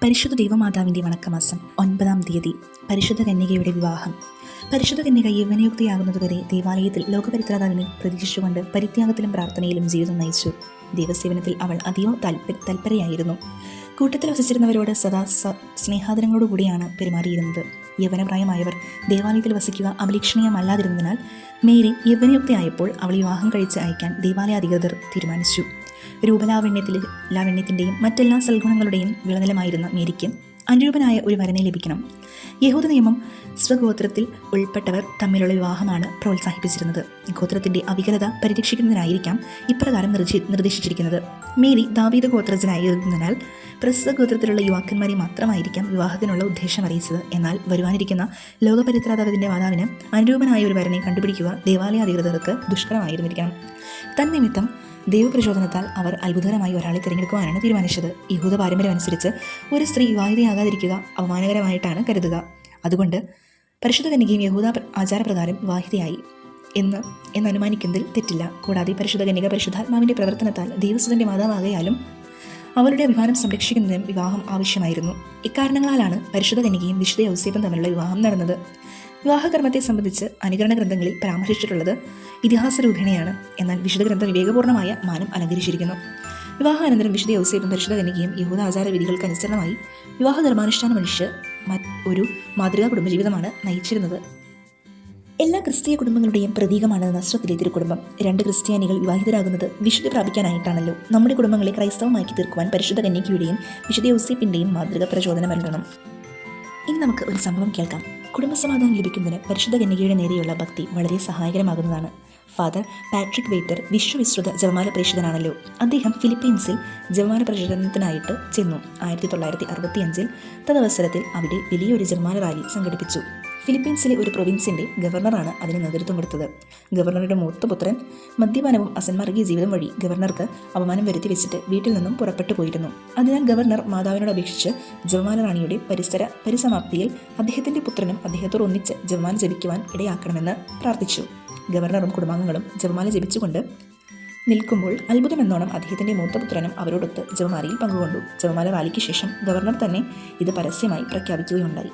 പരിശുദ്ധ ദൈവമാതാവിൻ്റെ വണക്കമാസം 9-ാം തീയതി പരിശുദ്ധ കന്യകയുടെ വിവാഹം. പരിശുദ്ധ കന്യക യൗവനയുക്തയാകുന്നതുവരെ ദേവാലയത്തിൽ ലോകപരിത്രാതാവിനെ പ്രതീക്ഷിച്ചുകൊണ്ട് പരിത്യാഗത്തിലും പ്രാർത്ഥനയിലും ജീവിതം നയിച്ചു. ദൈവസേവനത്തിൽ അവൾ അതീവ തൽപരയായിരുന്നു. കൂട്ടത്തിൽ വസിച്ചിരുന്നവരോട് സദാ സ്നേഹാദരങ്ങളോടുകൂടിയാണ് പെരുമാറിയിരുന്നത്. യൗവനപ്രായമായവർ ദേവാലയത്തിൽ വസിക്കുക അപലീക്ഷണീയമല്ലാതിരുന്നതിനാൽ മേരി യൗവനയുക്തയായപ്പോൾ അവൾ വിവാഹം കഴിച്ച് അയക്കാൻ ദേവാലയ അധികൃതർ തീരുമാനിച്ചു. ലാവണ്യത്തിൻ്റെയും മറ്റെല്ലാ സൽഗുണങ്ങളുടെയും വിളനിലമായിരുന്ന മേരിക്ക് അനുരൂപനായ ഒരു വരനെ ലഭിക്കണം. യഹൂദ നിയമം സ്വഗോത്രത്തിൽ ഉൾപ്പെട്ടവർ തമ്മിലുള്ള വിവാഹമാണ് പ്രോത്സാഹിപ്പിച്ചിരുന്നത്. ഗോത്രത്തിൻ്റെ അവികലത പരിരക്ഷിക്കുന്നതിനായിരിക്കാം ഇപ്രകാരം നിർദ്ദേശിച്ചിരിക്കുന്നത്. മേരി ദാവീദ് ഗോത്രജനായിരുന്നതിനാൽ പ്രസ്തുത ഗോത്രത്തിലുള്ള യുവാക്കന്മാരെ മാത്രമായിരിക്കാം വിവാഹത്തിനുള്ള ഉദ്ദേശം അറിയിച്ചത്. എന്നാൽ വരുവാനിരിക്കുന്ന ലോകപരിത്രാതാവിൻ്റെ മാതാവിന് അനുരൂപനായ ഒരു വരനെ കണ്ടുപിടിക്കുക ദേവാലയ അധികൃതർക്ക് ദുഷ്കരമായിരുന്നിരിക്കണം. തന്നിമിത്തം ദൈവപ്രചോദനത്താൽ അവർ അത്ഭുതകരമായി ഒരാളെ തിരഞ്ഞെടുക്കുവാനാണ് തീരുമാനിച്ചത്. യഹൂദ പാരമ്പര്യം അനുസരിച്ച് ഒരു സ്ത്രീ വിവാഹിതയാകാതിരിക്കുക അപമാനകരമായിട്ടാണ് കരുതുക. അതുകൊണ്ട് പരിശുദ്ധ കന്യകയും യഹൂദ ആചാരപ്രകാരം വിവാഹിതയായി എന്നനുമാനിക്കുന്നതിൽ തെറ്റില്ല. കൂടാതെ പരിശുദ്ധ കന്യക പരിശുദ്ധാത്മാവിൻ്റെ പ്രവർത്തനത്താൽ ദൈവസുതൻ്റെ മാതാവാകയാലും അവളുടെ അഭിമാനം സംരക്ഷിക്കുന്നതിനും വിവാഹം ആവശ്യമായിരുന്നു. ഇക്കാരണങ്ങളാലാണ് പരിശുദ്ധ കന്യകയും വിശുദ്ധ യൗസേപ്പും തമ്മിലുള്ള വിവാഹം നടന്നത്. വിവാഹകർമ്മത്തെ സംബന്ധിച്ച് അനുകരണ ഗ്രന്ഥങ്ങളിൽ പരാമർശിച്ചിട്ടുള്ളത് ഇതിഹാസരൂപേണയാണ്. എന്നാൽ വിശുദ്ധ ഗ്രന്ഥം വിവേകപൂർണ്ണമായ മാനം അലങ്കരിച്ചിരിക്കുന്നു. വിവാഹാനന്തരം വിശുദ്ധ യൗസേപ്പും പരിശുദ്ധ കന്യകയും യഹൂദ ആചാര വിധികൾക്ക് അനുസരണമായി വിവാഹ ധർമാനുഷ്ഠാനം മനുഷ്യ ഒരു മാതൃകാ കുടുംബജീവിതമാണ് നയിച്ചിരുന്നത്. എല്ലാ ക്രിസ്തീയ കുടുംബങ്ങളുടെയും പ്രതീകമാണ് നസ്രത്തിലെ തിരുക്കുടുംബം. 2 ക്രിസ്ത്യാനികൾ വിവാഹിതരാകുന്നത് വിശുദ്ധി പ്രാപിക്കാനായിട്ടാണല്ലോ. നമ്മുടെ കുടുംബങ്ങളെ ക്രൈസ്തവമാക്കി തീർക്കുവാൻ പരിശുദ്ധ കന്യകയുടെയും വിശുദ്ധ യൗസേപ്പിൻ്റെയും മാതൃക പ്രചോദനം നൽകണം. ഇനി നമുക്ക് ഒരു സംഭവം കേൾക്കാം. കുടുംബസമാധാനം ലഭിക്കുന്നതിന് പരിശുദ്ധ കന്യകയുടെ നേരെയുള്ള ഭക്തി വളരെ സഹായകരമാകുന്നതാണ്. ഫാദർ പാട്രിക് വെയ്റ്റർ വിശ്വവിശ്രുത ജപമാല പ്രേക്ഷിതനാണല്ലോ. അദ്ദേഹം ഫിലിപ്പീൻസിൽ ജപമാല പ്രചരണത്തിനായിട്ട് ചെന്നു. 1965 തദവസരത്തിൽ അവിടെ വലിയൊരു ജപമാല റാലി സംഘടിപ്പിച്ചു. ഫിലിപ്പീൻസിലെ ഒരു പ്രൊവിൻസിൻ്റെ ഗവർണറാണ് അതിന് നേതൃത്വം കൊടുത്തത്. ഗവർണറുടെ മൂത്ത പുത്രൻ മദ്യപാനവും അസന്മാർഗീയ ജീവിതം വഴി ഗവർണർക്ക് അപമാനം വരുത്തി വെച്ചിട്ട് വീട്ടിൽ നിന്നും പുറപ്പെട്ടു പോയിരുന്നു. അതിനാൽ ഗവർണർ മാതാവിനോട് അപേക്ഷിച്ച് ജപമാല റാണിയുടെ പരിസമാപ്തിയിൽ അദ്ദേഹത്തിൻ്റെ പുത്രനും അദ്ദേഹത്തോട് ഒന്നിച്ച് ജപമാല ജപിക്കുവാൻ ഇടയാക്കണമെന്ന് പ്രാർത്ഥിച്ചു. ഗവർണറും കുടുംബാംഗങ്ങളും ജപമാല ജപിച്ചുകൊണ്ട് നിൽക്കുമ്പോൾ അത്ഭുതമെന്നോണം അദ്ദേഹത്തിൻ്റെ മൂത്തപുത്രനും അവരോടൊത്ത് ജപമാലയിൽ പങ്കുകൊണ്ടു. ജപമാല റാലിക്ക് ശേഷം ഗവർണർ തന്നെ ഇത് പരസ്യമായി പ്രഖ്യാപിക്കുകയുണ്ടായി.